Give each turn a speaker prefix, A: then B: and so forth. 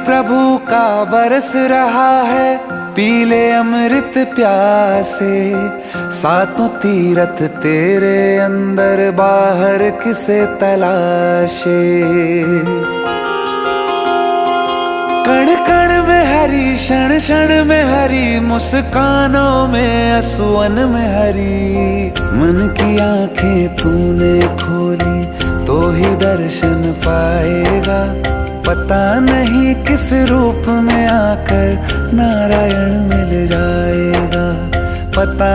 A: प्रभु का बरस रहा है, पीले अमृत प्यासे। सातों तीरथ तेरे अंदर, बाहर किसे तलाशे। कण कण में हरी, क्षण क्षण में हरी, मुस्कानों में असुवन में हरी। मन की आंखें तूने खोली तो ही दर्शन पाएगा, पता नहीं किस रूप में आकर नारायण मिल जाएगा। पता